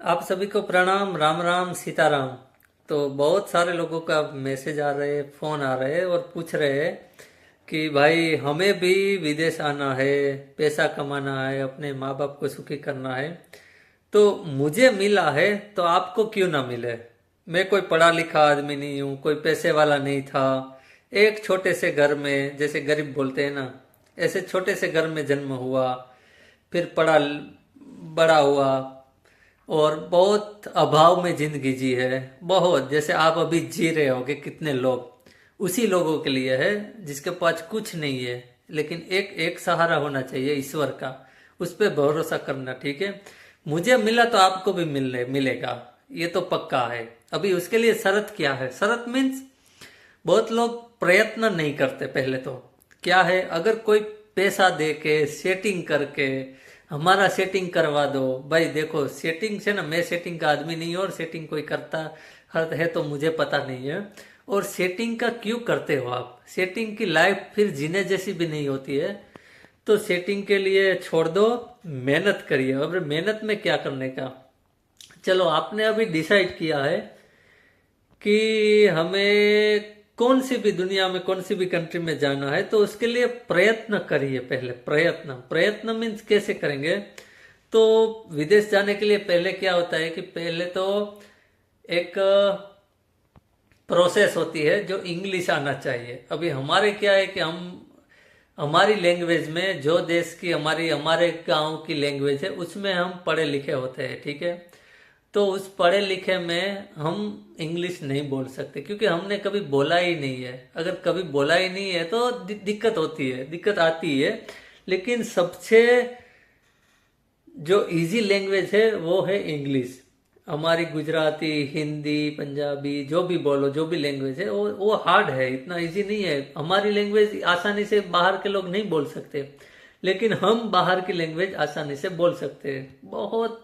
आप सभी को प्रणाम। राम राम सीताराम। तो बहुत सारे लोगों का मैसेज आ रहे, फोन आ रहे और पूछ रहे हैं कि भाई हमें भी विदेश आना है, पैसा कमाना है, अपने माँ बाप को सुखी करना है। तो मुझे मिला है तो आपको क्यों ना मिले। मैं कोई पढ़ा लिखा आदमी नहीं हूँ, कोई पैसे वाला नहीं था। एक छोटे से घर में, जैसे गरीब बोलते हैं ना, ऐसे छोटे से घर में जन्म हुआ, फिर पढ़ा, बड़ा हुआ और बहुत अभाव में जिंदगी जी है। बहुत, जैसे आप अभी जी रहे होगे कितने लोग, उसी लोगों के लिए है जिसके पास कुछ नहीं है, लेकिन एक एक सहारा होना चाहिए ईश्वर का। उस पर भरोसा करना, ठीक है। मुझे मिला तो आपको भी मिलेगा, ये तो पक्का है। अभी उसके लिए शर्त क्या है? शर्त मीन्स बहुत लोग प्रयत्न नहीं करते। पहले तो क्या है, अगर कोई पैसा दे के सेटिंग करके हमारा सेटिंग करवा दो, भाई देखो सेटिंग से ना, मैं सेटिंग का आदमी नहीं हूं और सेटिंग कोई करता है तो मुझे पता नहीं है। और सेटिंग का क्यों करते हो आप? सेटिंग की लाइफ फिर जीने जैसी भी नहीं होती है। तो सेटिंग के लिए छोड़ दो, मेहनत करिए। अब मेहनत में क्या करने का, चलो आपने अभी डिसाइड किया है कि हमें कौन सी भी दुनिया में, कौन सी भी कंट्री में जाना है, तो उसके लिए प्रयत्न करिए। पहले प्रयत्न, प्रयत्न मीन्स कैसे करेंगे? तो विदेश जाने के लिए पहले क्या होता है कि पहले तो एक प्रोसेस होती है जो इंग्लिश आना चाहिए। अभी हमारे क्या है कि हम हमारी लैंग्वेज में, जो देश की हमारी, हमारे गांव की लैंग्वेज है, उसमें हम पढ़े लिखे होते हैं, ठीक है। तो उस पढ़े लिखे में हम इंग्लिश नहीं बोल सकते क्योंकि हमने कभी बोला ही नहीं है। अगर कभी बोला ही नहीं है तो दिक्कत होती है, दिक्कत आती है। लेकिन सबसे जो इजी लैंग्वेज है वो है इंग्लिश। हमारी गुजराती, हिंदी, पंजाबी, जो भी बोलो, जो भी लैंग्वेज है वो हार्ड है, इतना इजी नहीं है। हमारी लैंग्वेज आसानी से बाहर के लोग नहीं बोल सकते, लेकिन हम बाहर की लैंग्वेज आसानी से बोल सकते हैं। बहुत,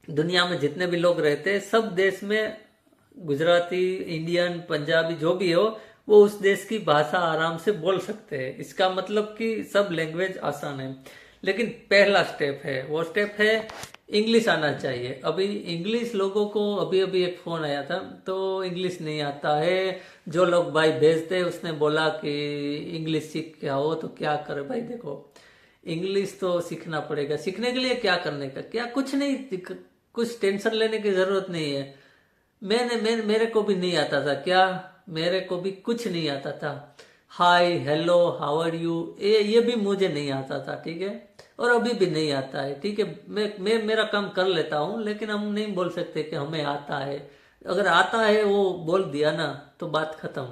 दुनिया में जितने भी लोग रहते हैं सब देश में गुजराती, इंडियन, पंजाबी जो भी हो, वो उस देश की भाषा आराम से बोल सकते हैं। इसका मतलब कि सब लैंग्वेज आसान है। लेकिन पहला स्टेप है, वो स्टेप है इंग्लिश आना चाहिए। अभी इंग्लिश लोगों को, अभी अभी एक फोन आया था तो इंग्लिश नहीं आता है। जो लोग भाई भेजते, उसने बोला कि इंग्लिश सीख के आओ, तो क्या करे भाई? देखो, इंग्लिश तो सीखना पड़ेगा। सीखने के लिए क्या करने का, क्या कुछ नहीं, कुछ टेंशन लेने की जरूरत नहीं है। मेरे को भी नहीं आता था क्या, मेरे को भी कुछ नहीं आता था। हाय, हेलो, हाउ आर यू, ये भी मुझे नहीं आता था, ठीक है। और अभी भी नहीं आता है, ठीक है। मैं मेरा काम कर लेता हूँ, लेकिन हम नहीं बोल सकते कि हमें आता है। अगर आता है वो बोल दिया ना, तो बात खत्म।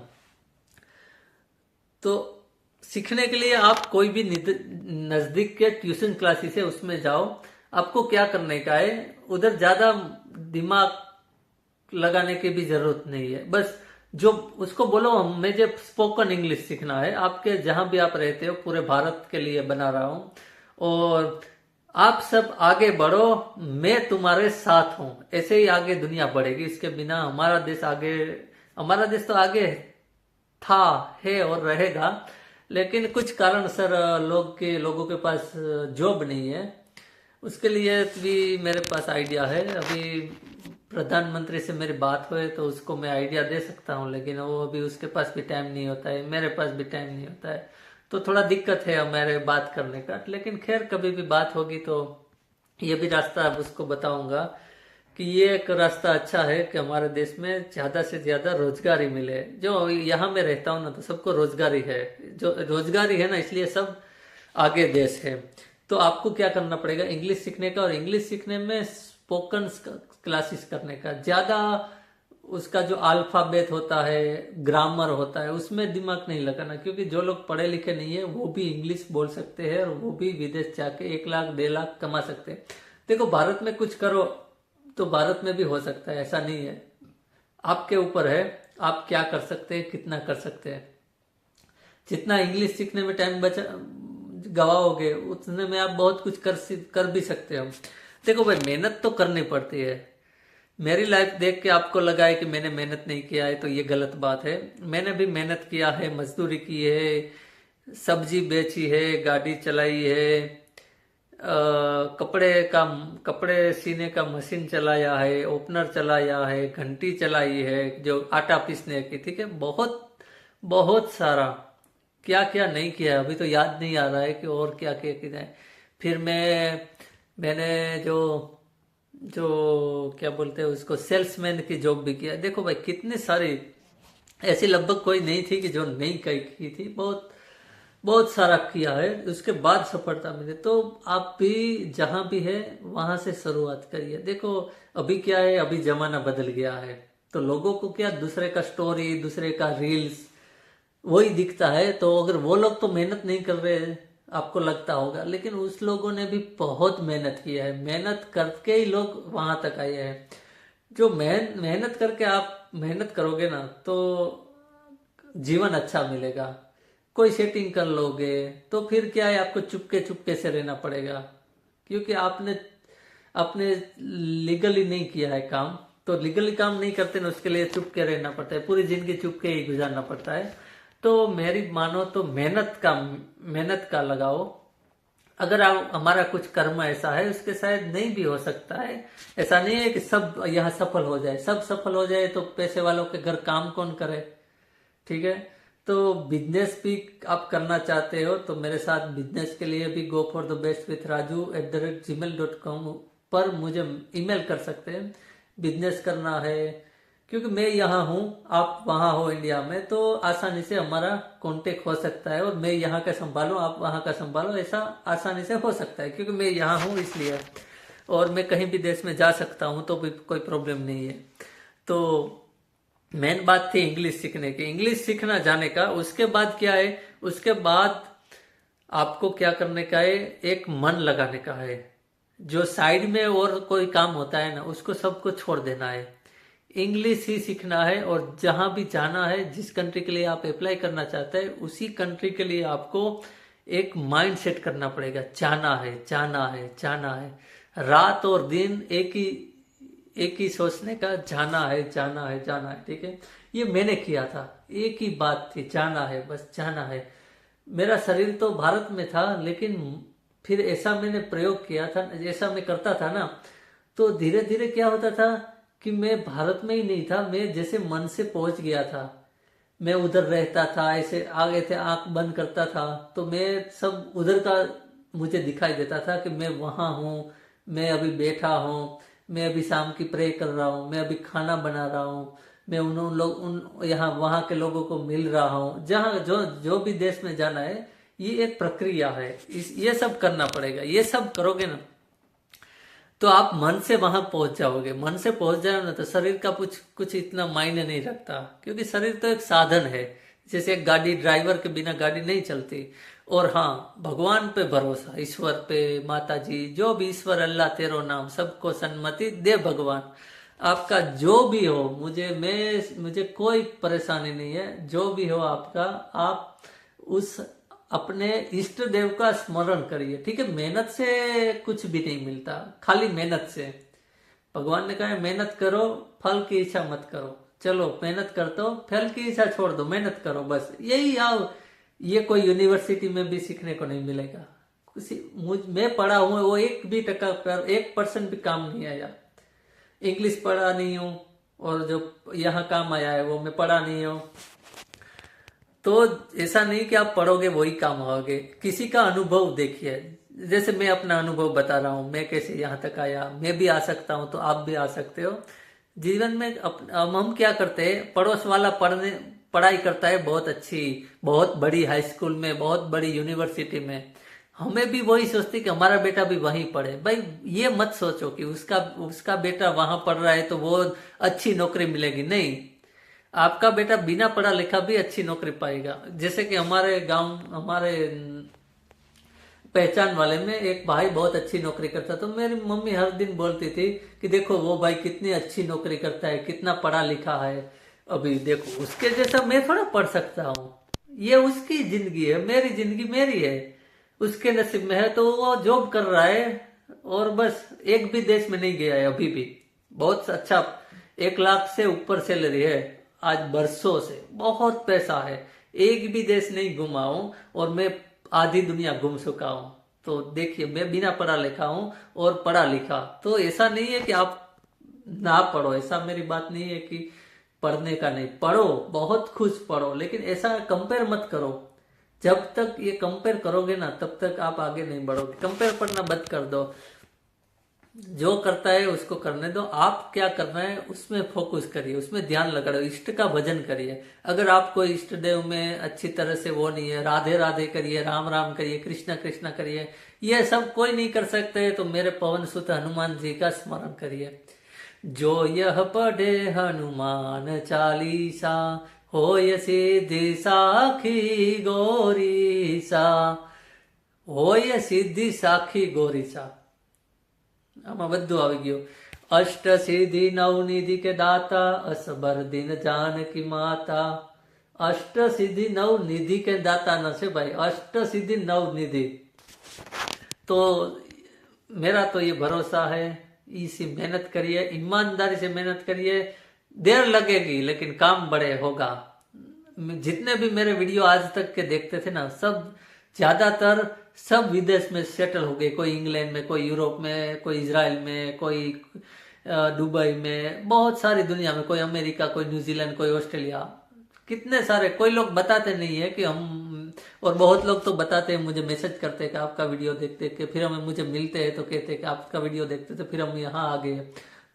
तो सीखने के लिए आप कोई भी नजदीक के ट्यूशन क्लासेस है उसमें जाओ। आपको क्या करने का है, उधर ज्यादा दिमाग लगाने की भी जरूरत नहीं है। बस जो उसको बोलो मुझे स्पोकन इंग्लिश सीखना है, आपके जहां भी आप रहते हो, पूरे भारत के लिए बना रहा हूं। और आप सब आगे बढ़ो, मैं तुम्हारे साथ हूं। ऐसे ही आगे दुनिया बढ़ेगी। इसके बिना हमारा देश आगे, हमारा देश तो आगे था, है और रहेगा। लेकिन कुछ कारण सर लोगों के पास जॉब नहीं है। उसके लिए भी मेरे पास आइडिया है। अभी प्रधानमंत्री से मेरी बात हुई तो उसको मैं आइडिया दे सकता हूँ, लेकिन वो अभी उसके पास भी टाइम नहीं होता है, मेरे पास भी टाइम नहीं होता है। तो थोड़ा दिक्कत है हमारे बात करने का। लेकिन खैर, कभी भी बात होगी तो ये भी रास्ता अब उसको बताऊंगा कि ये एक रास्ता अच्छा है कि हमारे देश में ज्यादा से ज्यादा रोजगारी मिले। जो यहाँ मैं रहता हूँ ना, तो सबको रोजगारी है। जो रोजगारी है ना, इसलिए सब आगे देश है। तो आपको क्या करना पड़ेगा, इंग्लिश सीखने का। और इंग्लिश सीखने में स्पोकन क्लासेस करने का। ज्यादा उसका जो अल्फाबेट होता है, ग्रामर होता है, उसमें दिमाग नहीं लगाना। क्योंकि जो लोग पढ़े लिखे नहीं है वो भी इंग्लिश बोल सकते हैं और वो भी विदेश जाके 1 लाख 1.5 लाख कमा सकते हैं। देखो, भारत में कुछ करो तो भारत में भी हो सकता है, ऐसा नहीं है। आपके ऊपर है, आप क्या कर सकते हैं, कितना कर सकते हैं। जितना इंग्लिश सीखने में टाइम बचा गवाओगे, उतने में आप बहुत कुछ कर भी सकते हो। देखो भाई, मेहनत तो करनी पड़ती है। मेरी लाइफ देख के आपको लगा है कि मैंने मेहनत नहीं किया है, तो ये गलत बात है। मैंने भी मेहनत किया है, मजदूरी की है, सब्जी बेची है, गाड़ी चलाई है, कपड़े सीने का मशीन चलाया है, ओपनर चलाया है, घंटी चलाई है जो आटा पीसने की, ठीक है। बहुत बहुत सारा क्या क्या नहीं किया है, अभी तो याद नहीं आ रहा है कि और क्या क्या किया है। फिर मैंने जो जो क्या बोलते हैं उसको, सेल्समैन की जॉब भी किया। देखो भाई कितनी सारी, ऐसी लगभग कोई नहीं थी कि जो नहीं की थी, बहुत बहुत सारा किया है, उसके बाद सफलता मिली। तो आप भी जहां भी है वहां से शुरुआत करिए। देखो अभी क्या है, अभी जमाना बदल गया है, तो लोगों को क्या, दूसरे का स्टोरी, दूसरे का रील्स वही दिखता है। तो अगर वो लोग तो मेहनत नहीं कर रहे आपको लगता होगा, लेकिन उस लोगों ने भी बहुत मेहनत किया है, मेहनत करके ही लोग वहां तक आए हैं। जो मेहनत करके आप मेहनत करोगे ना, तो जीवन अच्छा मिलेगा। कोई सेटिंग कर लोगे तो फिर क्या है, आपको चुपके चुपके से रहना पड़ेगा, क्योंकि आपने आपने लीगली नहीं किया है काम। तो लीगली काम नहीं करते ना, उसके लिए चुपके रहना पड़ता है, पूरी जिंदगी चुपके ही गुजारना पड़ता है। तो मेरी मानो तो मेहनत का लगाओ। अगर आप, हमारा कुछ कर्म ऐसा है उसके शायद नहीं भी हो सकता है। ऐसा नहीं है कि सब यहाँ सफल हो जाए, सब सफल हो जाए तो पैसे वालों के घर काम कौन करे, ठीक है। तो बिजनेस भी आप करना चाहते हो तो मेरे साथ बिजनेस के लिए भी go4thebestwithraju@gmail.com पर मुझे ईमेल कर सकते हैं। बिजनेस करना है, क्योंकि मैं यहाँ हूँ, आप वहाँ हो इंडिया में, तो आसानी से हमारा कांटेक्ट हो सकता है। और मैं यहाँ का संभालूँ, आप वहाँ का संभालो, ऐसा आसानी से हो सकता है, क्योंकि मैं यहाँ हूँ इसलिए। और मैं कहीं भी देश में जा सकता हूँ, तो भी कोई प्रॉब्लम नहीं है। तो मेन बात थी इंग्लिश सीखने की, इंग्लिश सीखना जाने का। उसके बाद क्या है, उसके बाद आपको क्या करने का है, एक मन लगाने का है। जो साइड में और कोई काम होता है ना, उसको सबको छोड़ देना है, इंग्लिश ही सीखना है। और जहां भी जाना है, जिस कंट्री के लिए आप अप्लाई करना चाहते हैं, उसी कंट्री के लिए आपको एक माइंड सेट करना पड़ेगा। जाना है, जाना है, जाना है, रात और दिन एक ही सोचने का, जाना है, जाना है, जाना है, ठीक है। ये मैंने किया था, एक ही बात थी, जाना है, बस जाना है। मेरा शरीर तो भारत में था, लेकिन फिर ऐसा मैंने प्रयोग किया था, जैसा मैं करता था ना, तो धीरे धीरे क्या होता था कि मैं भारत में ही नहीं था, मैं जैसे मन से पहुंच गया था। मैं उधर रहता था, ऐसे आगे थे, आंख बंद करता था तो मैं सब उधर का मुझे दिखाई देता था कि मैं वहां हूँ, मैं अभी बैठा हूँ, मैं अभी शाम की प्रे कर रहा हूँ, मैं अभी खाना बना रहा हूँ, मैं उन यहाँ वहां के लोगों को मिल रहा हूँ। जहाँ जो जो भी देश में जाना है, ये एक प्रक्रिया है, ये सब करना पड़ेगा। ये सब करोगे ना, तो आप मन से वहां पहुंच जाओगे। मन से पहुंच जाओ ना, तो शरीर का कुछ कुछ इतना मायने नहीं रखता, क्योंकि शरीर तो एक साधन है। जैसे एक गाड़ी, ड्राइवर के बिना गाड़ी नहीं चलती। और हाँ, भगवान पे भरोसा, ईश्वर पे, माता जी, जो भी ईश्वर, अल्लाह तेरो नाम, सबको सन्मति दे भगवान। आपका जो भी हो, मुझे कोई परेशानी नहीं है, जो भी हो आपका, आप उस अपने इष्ट देव का स्मरण करिए, ठीक है। मेहनत से कुछ भी नहीं मिलता, खाली मेहनत से। भगवान ने कहा है मेहनत करो, फल की इच्छा मत करो। चलो मेहनत करते हो, फल की इच्छा छोड़ दो, मेहनत करो, बस यही आओ। ये कोई यूनिवर्सिटी में भी सीखने को नहीं मिलेगा। मैं पढ़ा हूं, वो 1% भी काम नहीं आया। इंग्लिश पढ़ा नहीं हूँ, और जो यहाँ काम आया है वो मैं पढ़ा नहीं हूँ। तो ऐसा नहीं कि आप पढ़ोगे वही काम होगे, किसी का अनुभव देखिए। जैसे मैं अपना अनुभव बता रहा हूँ, मैं कैसे यहाँ तक आया, मैं भी आ सकता हूँ, तो आप भी आ सकते हो। जीवन में हम क्या करते हैं, पड़ोस वाला पढ़ाई करता है बहुत अच्छी, बहुत बड़ी हाई स्कूल में, बहुत बड़ी यूनिवर्सिटी में, हमें भी वही सोचते कि हमारा बेटा भी वहीं पढ़े। भाई ये मत सोचो कि उसका उसका बेटा वहां पढ़ रहा है तो वो अच्छी नौकरी मिलेगी, नहीं। आपका बेटा बिना पढ़ा लिखा भी अच्छी नौकरी पाएगा। जैसे कि हमारे गांव, हमारे पहचान वाले में एक भाई बहुत अच्छी नौकरी करता, तो मेरी मम्मी हर दिन बोलती थी कि देखो वो भाई कितनी अच्छी नौकरी करता है, कितना पढ़ा लिखा है। अभी देखो उसके जैसा मैं थोड़ा पढ़ सकता हूँ, ये उसकी जिंदगी है, मेरी जिंदगी मेरी है। उसके नसीब में है तो वो जॉब कर रहा है, और बस एक भी देश में नहीं गया है अभी भी। बहुत अच्छा, 1 लाख से ऊपर सैलरी है आज, बरसों से बहुत पैसा है। एक भी देश नहीं घुमा हूं, और मैं आधी दुनिया घूम चुका हूं। तो देखिए, मैं बिना पढ़ा लिखा हूं और पढ़ा लिखा, तो ऐसा नहीं है कि आप ना पढ़ो, ऐसा मेरी बात नहीं है कि पढ़ने का नहीं, पढ़ो, बहुत खुश पढ़ो, लेकिन ऐसा कंपेयर मत करो। जब तक ये कंपेयर करोगे ना तब तक आप आगे नहीं बढ़ोगे। कंपेयर पढ़ना बंद कर दो, जो करता है उसको करने दो, आप क्या करना है उसमें फोकस करिए, उसमें ध्यान लगाओ, इष्ट का भजन करिए। अगर आपको इष्ट देव में अच्छी तरह से वो नहीं है, राधे राधे करिए, राम राम करिए, कृष्णा कृष्णा करिए, ये सब कोई नहीं कर सकते, तो मेरे पवन सुत हनुमान जी का स्मरण करिए। जो यह पढ़े हनुमान चालीसा, होय सिद्धि साखी गौरीसा, होय सिद्धि साखी गौरीसा। આમાં બધું આવી ગયું। અષ્ટ સિદ્ધિ નવનિધિ કે દાતા, અસબર દિન जानकी माता। अष्ट सिद्धि नव निधि के दाता न से भाई, अष्ट सिद्धि नव निधि। तो मेरा तो ये भरोसा है, इसी मेहनत करिए, ईमानदारी से मेहनत करिए, देर लगेगी लेकिन काम बड़े होगा। जितने भी मेरे वीडियो आज तक के देखते थे ना, सब ज्यादातर सब विदेश में सेटल हो गए, कोई इंग्लैंड में, कोई यूरोप में, कोई इजराइल में, कोई दुबई में, बहुत सारी दुनिया में, कोई अमेरिका, कोई न्यूजीलैंड, कोई ऑस्ट्रेलिया, कितने सारे। कोई लोग बताते नहीं है कि हम, और बहुत लोग तो बताते हैं, मुझे मैसेज करते हैं कि आपका वीडियो देखते कि फिर हमें मुझे मिलते हैं तो कहते हैं कि आपका वीडियो देखते तो फिर हम यहाँ आ गए।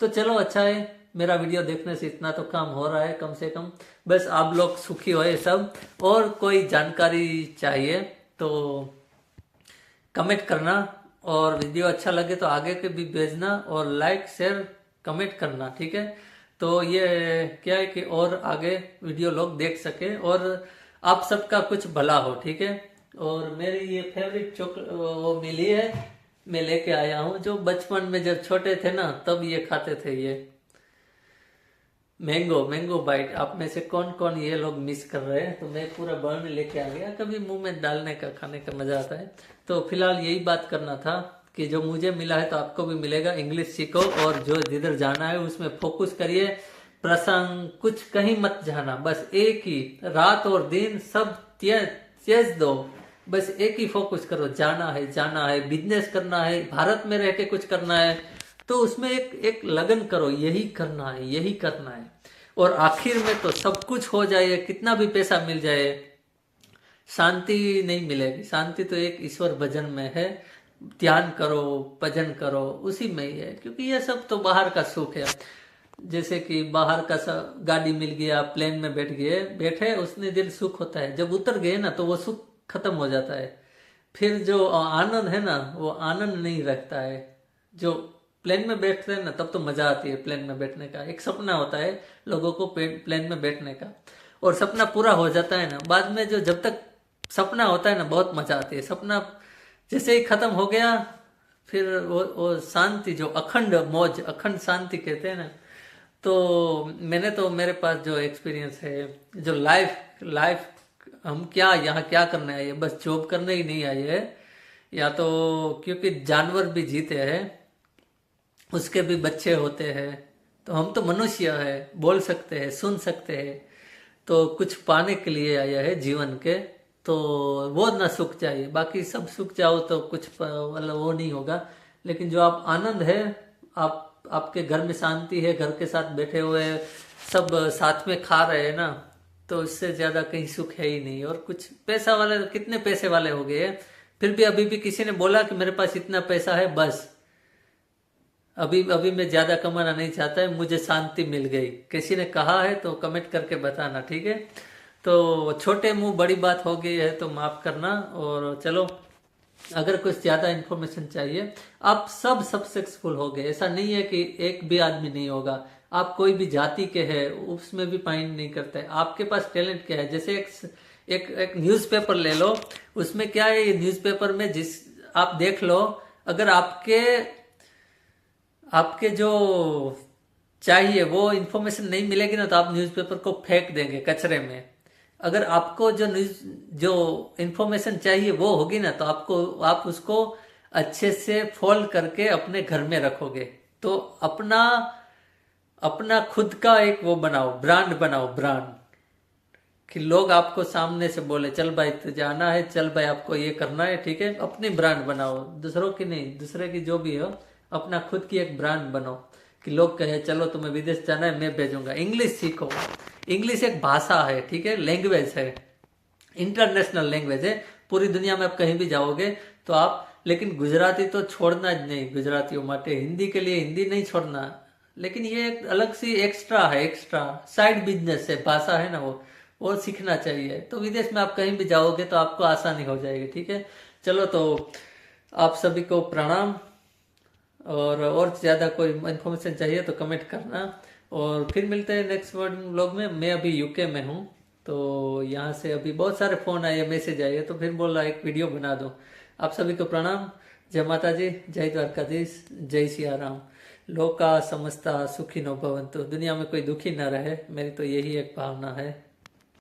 तो चलो अच्छा है, मेरा वीडियो देखने से इतना तो काम हो रहा है कम से कम। बस आप लोग सुखी होए सब, और कोई जानकारी चाहिए तो कमेंट करना, और वीडियो अच्छा लगे तो आगे के भी भेजना, और लाइक शेयर कमेंट करना, ठीक है। तो ये क्या है कि और आगे वीडियो लोग देख सके और आप सबका कुछ भला हो, ठीक है। और मेरी ये फेवरेट वो मिली है, मैं लेके आया हूँ, जो बचपन में जब छोटे थे ना तब ये खाते थे, ये मैंगो बाइट। आप में से कौन कौन ये लोग मिस कर रहे हैं? तो मैं पूरा बर्न लेके आ गया, कभी मुंह में डालने का, खाने का मजा आता है। तो फिलहाल यही बात करना था कि जो मुझे मिला है तो आपको भी मिलेगा। इंग्लिश सीखो और जो जिधर जाना है उसमें फोकस करिए, प्रसंग कुछ कहीं मत जाना, बस एक ही, रात और दिन सब तेज दो, बस एक ही फोकस करो, जाना है, बिजनेस करना है, भारत में रह के कुछ करना है, तो उसमें एक लगन करो, यही करना है। और आखिर में तो सब कुछ हो जाए, कितना भी पैसा मिल जाए, शांति नहीं मिलेगी। शांति तो एक ईश्वर भजन में है, ध्यान करो, भजन करो, उसी में ही है। क्योंकि ये सब तो बाहर का सुख है। जैसे कि बाहर का गाड़ी मिल गया, प्लेन में बैठे उतने देर सुख होता है, जब उतर गए ना तो वो सुख खत्म हो जाता है। फिर जो आनंद है ना, वो आनंद नहीं रखता है। जो प्लेन में बैठते हैं ना तब तो मजा आती है प्लेन में बैठने का। एक सपना होता है लोगों को प्लेन में बैठने का, और सपना पूरा हो जाता है ना, बाद में जो जब तक सपना होता है ना बहुत मजा आती है। सपना जैसे ही खत्म हो गया फिर वो शांति, जो अखंड मौज, अखंड शांति कहते हैं ना। तो मैंने तो, मेरे पास जो एक्सपीरियंस है, जो लाइफ हम क्या यहाँ क्या करने आए, बस जॉब करने ही नहीं आए हैं, या तो क्योंकि जानवर भी जीते हैं, उसके भी बच्चे होते हैं, तो हम तो मनुष्य है, बोल सकते हैं, सुन सकते हैं, तो कुछ पाने के लिए आया है जीवन के, तो वो ना सुख चाहिए। बाकी सब सुख जाओ तो कुछ मतलब वो नहीं होगा, लेकिन जो आप आनंद है, आपके घर में शांति है, घर के साथ बैठे हुए सब साथ में खा रहे हैं ना, तो इससे ज्यादा कहीं सुख है ही नहीं। और कुछ पैसा वाले, कितने पैसे वाले हो गए, फिर भी अभी भी किसी ने बोला कि मेरे पास इतना पैसा है, बस अभी मैं ज्यादा कमाना नहीं चाहता है, मुझे शांति मिल गई, किसी ने कहा है तो कमेंट करके बताना, ठीक है। तो छोटे मुंह बड़ी बात हो गई है तो माफ करना। और चलो, अगर कुछ ज्यादा इन्फॉर्मेशन चाहिए, आप सब सक्सेसफुल हो गए, ऐसा नहीं है कि एक भी आदमी नहीं होगा। आप कोई भी जाति के हैं उसमें भी माइंड नहीं करता है, आपके पास टैलेंट क्या है। जैसे एक न्यूज़पेपर ले लो, उसमें क्या है, ये न्यूज़पेपर में जिस आप देख लो, अगर आपके जो चाहिए वो इन्फॉर्मेशन नहीं मिलेगी ना, तो आप न्यूज़पेपर को फेंक देंगे कचरे में। अगर आपको जो इन्फॉर्मेशन चाहिए वो होगी ना, तो आप उसको अच्छे से फोल्ड करके अपने घर में रखोगे। तो अपना खुद का एक वो बनाओ, ब्रांड बनाओ, ब्रांड कि लोग आपको सामने से बोले चल भाई तू जाना है, चल भाई आपको ये करना है, ठीक है। अपनी ब्रांड बनाओ, दूसरों की नहीं, दूसरे की जो भी हो, अपना खुद की एक ब्रांड बनाओ कि लोग कहे चलो तुम्हें विदेश जाना है, मैं भेजूंगा। इंग्लिश सीखो, इंग्लिश एक भाषा है, ठीक है, लैंग्वेज है, इंटरनेशनल लैंग्वेज है। पूरी दुनिया में आप कहीं भी जाओगे तो आप, लेकिन गुजराती तो छोड़ना ही नहीं, गुजरातियों माटे हिंदी के लिए हिंदी नहीं छोड़ना। लेकिन ये एक अलग सी एक्स्ट्रा है, एक्स्ट्रा साइड बिजनेस है, भाषा है ना वो सीखना चाहिए। तो विदेश में आप कहीं भी जाओगे तो आपको आसानी हो जाएगी, ठीक है। चलो तो आप सभी को प्रणाम, और ज्यादा कोई इन्फॉर्मेशन चाहिए तो कमेंट करना, और फिर मिलते हैं नेक्स्ट वर्ड व्लॉग में। मैं अभी यूके में हूँ, तो यहाँ से अभी बहुत सारे फोन आए, मैसेज आए, तो फिर बोला एक वीडियो बना दो। आप सभी को प्रणाम, जय माता जी, जय द्वारकाधीश, जय सिया राम। लोका समस्ता सुखी नो भवन्तु, दुनिया में कोई दुखी न रहे, मेरी तो यही एक भावना है।